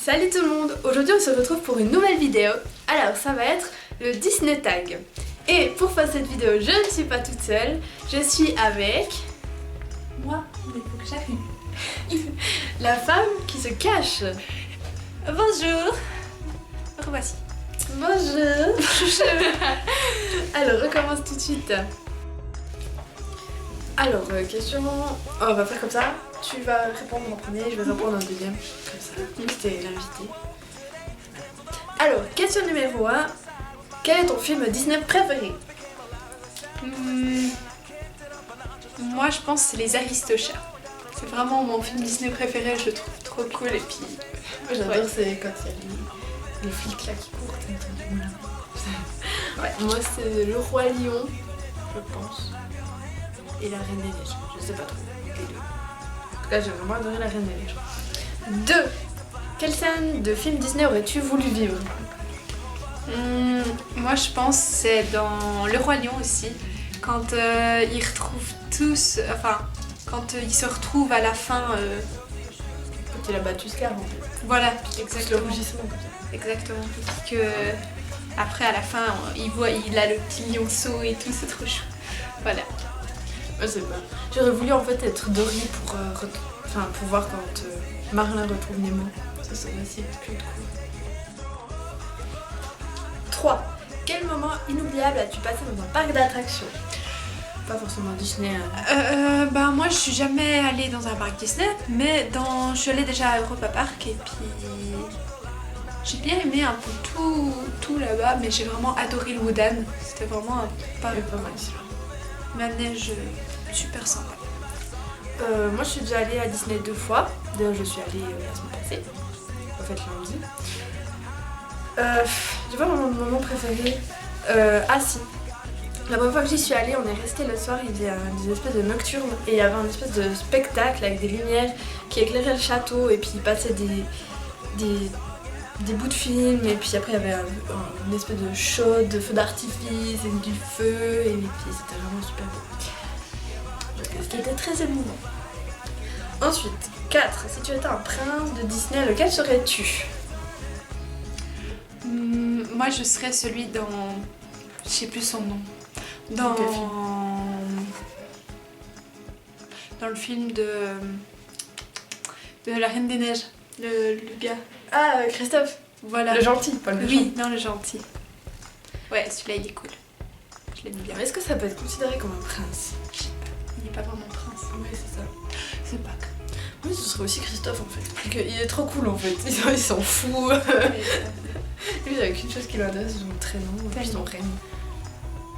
Salut tout le monde! Aujourd'hui on se retrouve pour une nouvelle vidéo. Alors ça va être le Disney Tag. Et pour faire cette vidéo, je ne suis pas toute seule. Je suis avec... Moi, il faut que j'arrive. la femme qui se cache. Bonjour. Revoici. Bonjour. Alors recommence tout de suite. Alors question... on va faire comme ça. Tu vas répondre en premier, je vais répondre en deuxième. Comme ça, vu que t'es l'invité. Alors, question numéro 1. Quel est ton film Disney préféré? Moi, je pense que c'est Les Aristochats. C'est vraiment mon film Disney préféré, je le trouve trop cool. Et puis, moi j'adore, c'est quand il y a les flics là qui courent. Ouais, moi c'est Le Roi Lion, je pense. Et La Reine des Neiges, je sais pas trop. Les deux. En tout cas, j'ai vraiment adoré La Reine des Neiges. 2. Quelle scène de film Disney aurais-tu voulu vivre? moi, je pense que c'est dans Le Roi Lion aussi, quand ils retrouvent tous, quand ils se retrouvent à la fin. Quand il a battu Scar en fait. Voilà, Le exactement. rougissement comme ça. Exactement. Parce que après, à la fin, il a le petit lionceau et tout, c'est trop chou. Voilà. Ouais, c'est pas. J'aurais voulu en fait être Dory pour voir quand Marlin retrouve Nemo. Ça serait aussi plus cool. 3. Quel moment inoubliable as-tu passé dans un parc d'attractions? Pas forcément Disney. Moi, je suis jamais allée dans un parc Disney, mais je suis allée déjà à Europa Park et puis j'ai bien aimé un peu tout là-bas, mais j'ai vraiment adoré le Wodan. C'était vraiment un parc. Pas mal celui-là. La neige super sympa. Moi je suis déjà allée à Disney 2 fois. D'ailleurs je suis allée la semaine passée. En fait lundi. J'ai pas mon moment préféré. Si. La première fois que j'y suis allée, on est resté le soir, il y avait des espèces de nocturnes et il y avait un espèce de spectacle avec des lumières qui éclairaient le château et puis il passait des bouts de film et puis après il y avait une espèce de show de feu d'artifice et du feu et puis c'était vraiment super beau. Ce qui était très émouvant. Ensuite, 4. Si tu étais un prince de Disney, lequel serais-tu? Moi, je serais celui dans... Je sais plus son nom. Dans le film de La Reine des Neiges. Le gars. Ah, Christophe. Voilà. Le gentil, pas le méchant. Oui, non, le gentil. Ouais, celui-là, il est cool. Je l'aime bien. Mais est-ce que ça peut être considéré comme un prince? Je sais pas. Il n'est pas vraiment prince. Oui, c'est ça. C'est pas que... Oui, ce serait aussi Christophe en fait. Il est trop cool en fait. Il s'en fout. Lui, il n'y a qu'une chose qui l'intéresse, c'est son prénom et puis son règne.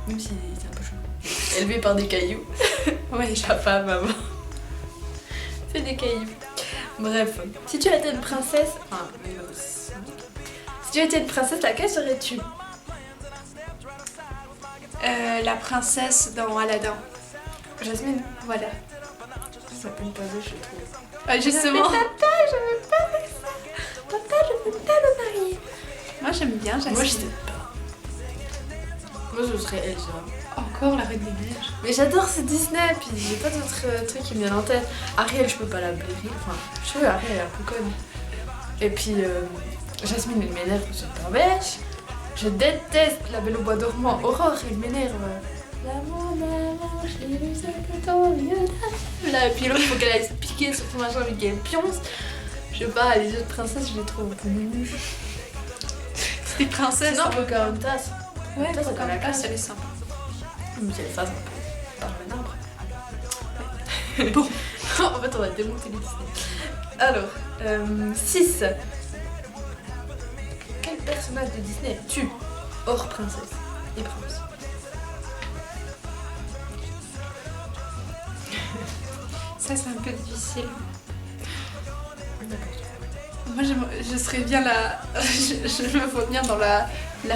Même si c'est un peu chaud. Élevé par des cailloux. Ouais, Papa, maman. Fait des cailloux. Bref. Si tu étais une princesse. Si tu étais une princesse, laquelle serais-tu? la princesse dans Aladdin. Jasmine. Voilà. Ça peut pas je trouve. Justement. Papa, je veux pas faire ça. Papa, je veux pas me marier. Moi, j'aime bien Jasmine. Moi, je sais pas. Moi, je serais Elsa. Encore la Reine des Neiges. Mais j'adore ce Disney, puis j'ai pas d'autres trucs qui me viennent en tête. Ariel, je peux pas la blairer. Enfin, je trouve Ariel, elle est un peu conne. Et puis, Jasmine, elle m'énerve, c'est pas bêche. Je déteste La Belle au Bois dormant. Aurore, elle m'énerve. L'amour, je l'ai vu, c'est plutôt mieux. Là, et puis l'autre, faut qu'elle aille se piquer sur son machin avec qu'elle pionce. Je sais pas, les autres princesses, je les trouve un peu nunues. C'est des princesses. Sinon, hein. Pocahontas. Ouais, ça, c'est quand même Pocahontas, elle est sympa. Mais c'est les phases un peu par le Bon. En fait, on va démonter les Disney. Alors, 6. Quel personnage de Disney es-tu? Hors princesse et prince. Ça, c'est un peu difficile. Moi, je serais bien la... je me vois bien dans la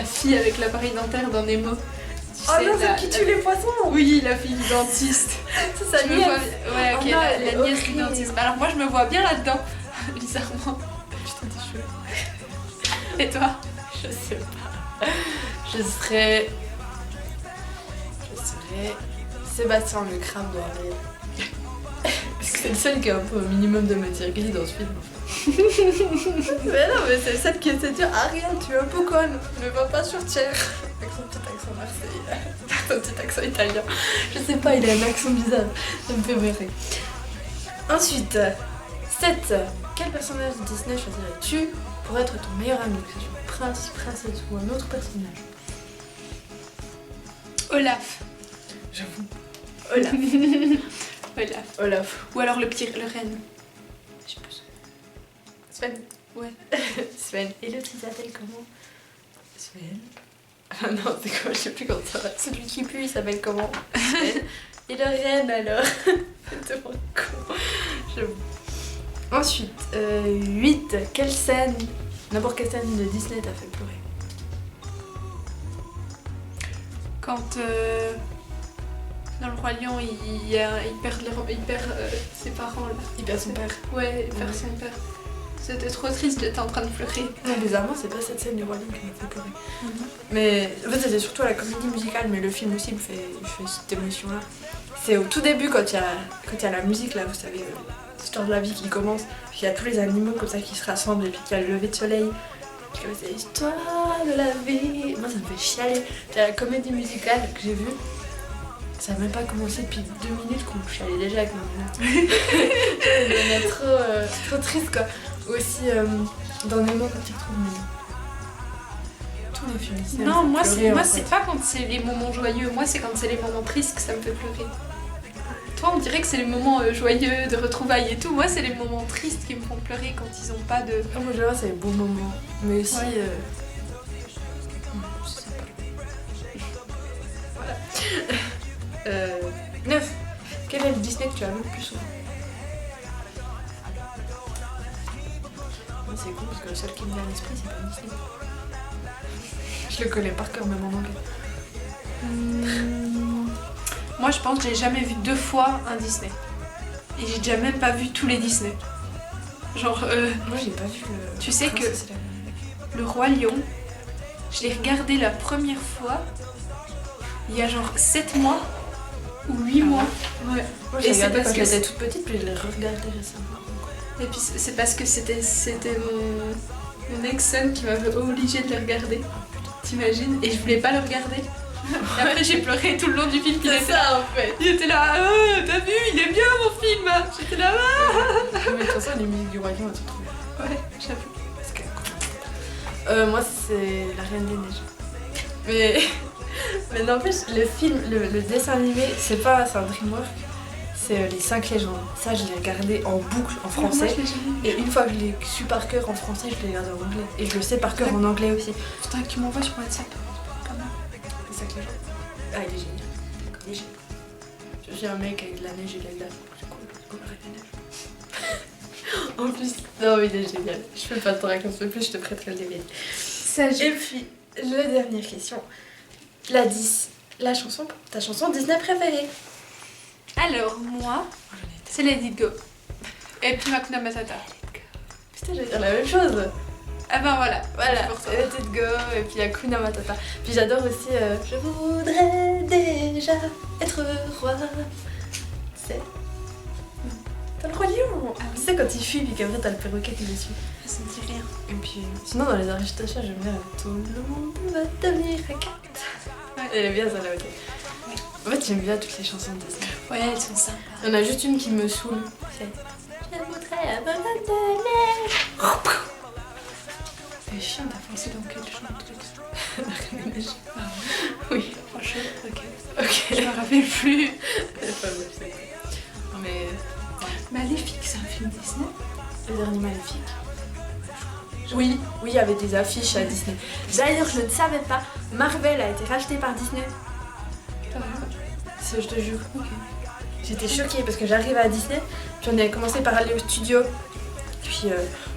fille avec l'appareil dentaire dans Nemo. Oh non, c'est qui tue les poissons? Oui, la fille du dentiste. C'est sa Je me nièce. vois... Ouais, ok, Oh non, la elle est nièce du horrible. dentiste. Alors moi, je me vois bien là-dedans, bizarrement. Putain, t'es chouette. Et toi? Je sais pas. Je serais Sébastien le crabe de Ariel. Parce que c'est le seul qui a un peu un minimum de matière grise dans ce film. En fait. Mais non, mais c'est celle qui essaie de dire Ariel, tu es un peu conne, ne va pas sur Cher. Avec son petit accent marseillais, son petit accent italien. Je sais pas, il a un accent bizarre. Ça me fait marrer. Ensuite, 7. Quel personnage de Disney choisirais-tu pour être ton meilleur ami, que ce soit prince, princesse ou un autre personnage? Olaf. J'avoue. Olaf. Olaf. Olaf. Ou alors le renne. Je sais pas. Sven. Ouais. Sven. Et l'autre il s'appelle comment? Sven. Ah non, c'est quoi? Je sais plus comment ça va. Celui qui pue il s'appelle comment? Sven. Et le reine alors. C'est tellement con. J'avoue. Ensuite, 8. Quelle scène, n'importe quelle scène de Disney t'a fait pleurer? Quand dans le Roi Lion, il perd ses parents là. Il perd son père. Ouais, il perd son père. C'était trop triste, j'étais en train de pleurer. Non, bizarrement, c'est pas cette scène du Roi Lion qui m'a fait pleurer. Mais en fait, c'était surtout la comédie musicale, mais le film aussi me fait cette émotion-là. C'est au tout début, quand il y a la musique, là, vous savez, l'histoire de la vie qui commence, puis il y a tous les animaux comme ça qui se rassemblent, et puis qu'il y a le lever de soleil. Puis comme c'est l'histoire de la vie. Moi, ça me fait chialer. Il y a la comédie musicale que j'ai vue. Ça n'a même pas commencé depuis 2 minutes qu'on chialait déjà avec ma maman. Ça devenait trop triste, quoi. Aussi, dans Nemo, quand il retrouve Nemo. Tous les films Disney. Non, moi, pleurer, c'est pas quand c'est les moments joyeux, moi, c'est quand c'est les moments tristes que ça me fait pleurer. Toi, on dirait que c'est les moments joyeux, de retrouvailles et tout. Moi, c'est les moments tristes qui me font pleurer quand ils ont pas de. Ah, moi, je vois, c'est les beaux moments. Mais aussi. Ouais. Je sais pas. Voilà. 9. Quel est le Disney que tu as vu le plus souvent? Moi, c'est cool parce que le seul qui me vient à l'esprit, c'est pas Disney. Je le connais par cœur, même en anglais. Moi, je pense que j'ai jamais vu 2 fois un Disney. Et j'ai déjà même pas vu tous les Disney. Genre, Moi, j'ai pas vu le. Tu sais que- Princesse et la- le Roi Lion, je l'ai regardé la première fois il y a genre 7 mois ou 8 Ah mois. Ouais. Moi, Et j'ai c'est regardé parce quand que j'étais toute petite, puis je l'ai regardé récemment. Et puis c'est parce que c'était mon ex-son qui m'avait obligée de le regarder. T'imagines? Et je voulais pas le regarder. Et après j'ai pleuré tout le long du film. C'est ça, en fait. Il était là, t'as vu, il est bien mon film. J'étais là, Mais de toute façon, les musiques du Roi Lion, elles sont trop bien. ouais, j'avoue. Parce que- moi, c'est La Reine des Neiges. Mais n'empêche, le film, le dessin animé, c'est un DreamWorks, c'est Les 5 légendes. Ça, je l'ai regardé en boucle en Moi, français. je l'ai jamais vu. Et une fois que je l'ai su par cœur en français, je l'ai regardé en anglais. Et je le sais par cœur en anglais aussi. Putain, que tu m'envoies sur WhatsApp. Quand même. Les 5 légendes. Ah, il est génial. Il est génial. Je suis un mec avec de la neige et de la glace. C'est cool, la Reine des Neiges. En plus, non, mais il est génial. Je peux pas te raconter plus, je te prêterai le DVD. Ça, Et puis, la dernière question. La 10. Ta chanson Disney préférée? Alors, moi, c'est Let It Go. Et puis Hakuna Matata. Putain, j'allais dire la même chose. Ah ben voilà. Voilà, pour ça. Let It Go et puis Hakuna Matata. Puis j'adore aussi Je voudrais déjà être roi. C'est... T'as le roi lion. Ah oui. Tu sais quand il fuit puis qu'après t'as le perroquet qui le suit. Ça me dit rien. Et puis sinon dans les Aristachats j'aime bien Tout le monde va devenir un cat. Ouais. Elle est bien ça là, ok. En fait j'aime bien toutes les chansons de Disney. Ouais, elles sont sympas. Il y en a juste une qui me saoule. C'est Je voudrais avoir un de neige. C'est chiant, t'as pensé dans quel genre de truc? La Reine des Neiges. Ah Oui. franchement, ok. Ok. Je me rappelle plus. C'est pas bon, c'est cool. Mais Maléfique, c'est un film Disney? le dernier Maléfique. Oui. Oui, il y avait des affiches à Disney. D'ailleurs, je ne savais pas, Marvel a été racheté par Disney. Je te jure. Ok. J'étais choquée parce que j'arrive à Disney, puis on avait commencé par aller au studio. Puis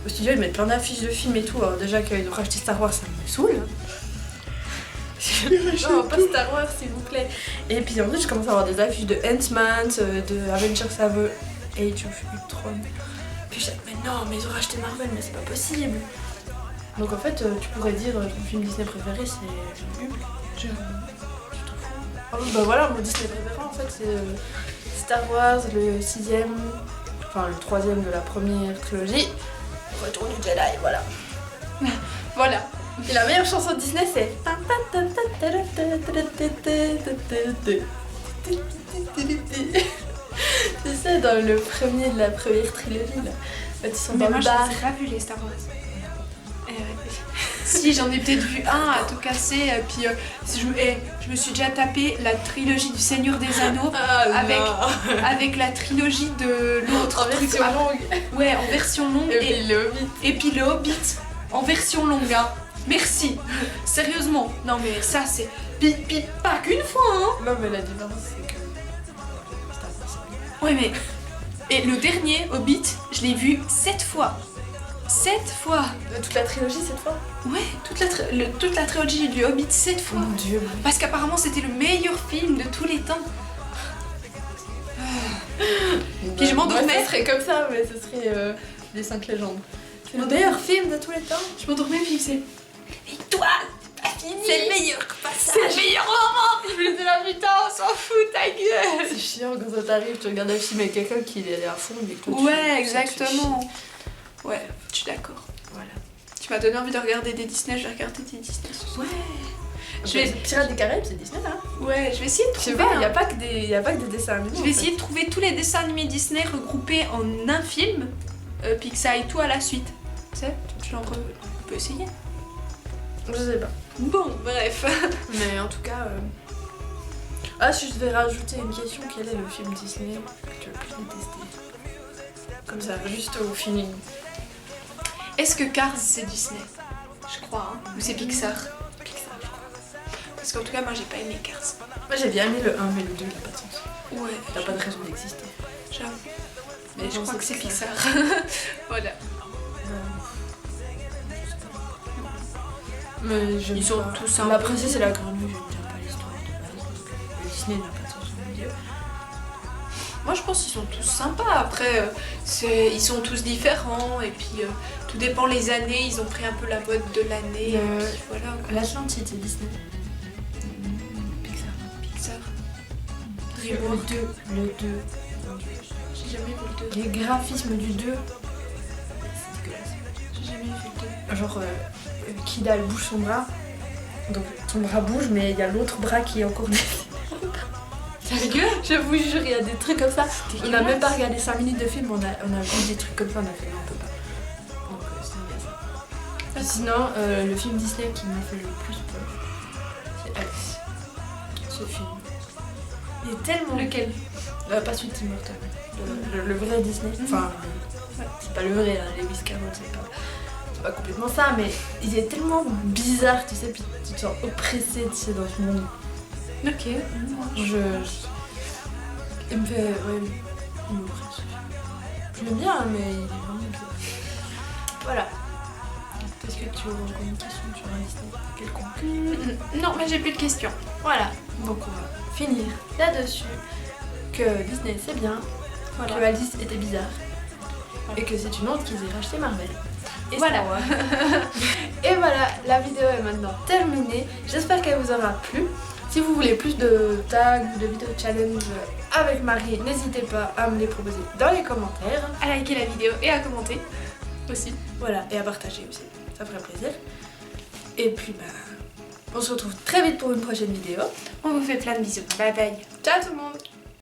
au studio, ils mettent plein d'affiches de films et tout. Alors déjà qu'ils ont racheté Star Wars, ça me saoule. Non, pas Star Wars, s'il vous plaît. Et puis en plus, je commence à avoir des affiches de Ant-Man, de Avengers Age of Ultron. Puis je dis, mais non, mais ils ont racheté Marvel, mais c'est pas possible. Donc en fait, tu pourrais dire ton film Disney préféré, c'est Hulk. Tu t'en fous. Ah oui, bah voilà, mon Disney préféré en fait, c'est Star Wars, le 6ème, enfin le 3ème de la première trilogie, Retour du Jedi, voilà. Voilà. Et la meilleure chanson de Disney, c'est... C'est ça, dans le premier de la première trilogie, là. Quand ils sont Mais dans moi, le je bar. les ai pas vu les Star Wars. Si, j'en ai peut-être vu un à tout casser, puis je me suis déjà tapé la trilogie du Seigneur des Anneaux avec la trilogie de l'autre En truc. version longue. Ouais, en version longue. Et puis le Hobbit. Et puis le Hobbit en version longue, hein. Merci. Sérieusement. Non mais ça c'est... Puis pas qu'une fois, hein. Non, mais la différence, c'est que... Star Wars, c'est bien. Ouais mais... Et le dernier, Hobbit, je l'ai vu 7 fois. 7 fois. Toute la trilogie, cette fois. Ouais, toute la trilogie du Hobbit 7 fois. Mon Dieu. Parce qu'apparemment c'était le meilleur film de tous les temps. Puis je m'endormais. Moi, ce serait comme ça, mais ce serait les 5 légendes. C'est le meilleur film de tous les temps. Je m'endormais puis c'est... Et toi, t'as fini. C'est le meilleur passage. C'est le meilleur moment. Je me disais là putain, on s'en fout, ta gueule. C'est chiant quand ça t'arrive, tu regardes un film avec quelqu'un qui est à fond, mais que toi, Ouais, exactement. Ouais, je suis d'accord. Voilà. Tu m'as donné envie de regarder des Disney, je vais regarder des Disney ce soir. Je vais... Pirates des Caraïbes, c'est Disney là. Ouais, je vais essayer de Je sais trouver. pas, il n'y a pas que des dessins animés. Je vais essayer de trouver tous les dessins animés Disney regroupés en un film, puis que ça aille tout à la suite. Tu sais, genre, on peut essayer. Je sais pas. Bon, bref. Mais en tout cas. Ah, si je devais rajouter une question, quel est le film Disney que tu as le plus détesté? Comme ça, juste au feeling. Est-ce que Cars c'est Disney? Je crois, hein. Ou c'est Pixar? Pixar, je crois. Parce qu'en tout cas, moi j'ai pas aimé Cars. Moi j'ai bien aimé le 1, mais le 2 il a pas de sens. Ouais. Il a pas de raison d'exister. J'avoue. Mais Non, je crois c'est que c'est Pixar. Pixar. Voilà. Mais j'aime Ils sont pas. tous un La peu- princesse et la grenouille, j'aime pas l'histoire de base. Donc le Disney n'a pas de sens au milieu. Moi je pense qu'ils sont tous sympas. Après, ils sont tous différents. Et puis tout dépend les années. Ils ont pris un peu la mode de l'année. Et puis voilà. quoi. L'Atlantide, c'est Disney. Pixar. Pixar. Le DreamWorks. 2. Le 2. J'ai jamais vu le 2. Les graphismes du 2. C'est dégueulasse. J'ai jamais vu le 2. Genre, Kida elle bouge son bras. Donc son bras bouge, mais il y a l'autre bras qui est encore Sérieux? Je vous jure, il y a des trucs comme ça. On dégueulasse. a même pas regardé 5 minutes de film, on a vu des trucs comme ça, on a fait non, on peut pas. Donc c'est ça. Sinon, le film Disney qui m'a fait le plus peur, c'est Alice. Ce film. Il est tellement... Lequel? Pas celui de Tim Burton. Le vrai Disney. Enfin, c'est pas le vrai, hein, Lewis Carroll, c'est pas complètement ça, mais il est tellement bizarre, tu sais, puis tu te sens oppressé, tu sais, dans ce monde. Ok. Il me fait... Ouais, il m'oppresse. Je l'aime bien, mais il est vraiment bizarre. Voilà. Est-ce que tu as encore une question sur un Disney quelconque? Non, mais j'ai plus de questions. Voilà. Donc on va finir là-dessus. Que Disney c'est bien, Voilà. que Alice était bizarre, et que c'est une honte qu'ils aient racheté Marvel. Et Voilà. Star Wars. Et voilà, la vidéo est maintenant terminée. J'espère qu'elle vous aura plu. Si vous voulez plus de tags ou de vidéos challenge avec Marie, n'hésitez pas à me les proposer dans les commentaires. À liker la vidéo et à commenter aussi. Voilà, et à partager aussi, ça ferait plaisir. Et puis on se retrouve très vite pour une prochaine vidéo. On vous fait plein de bisous. Bye bye. Ciao tout le monde!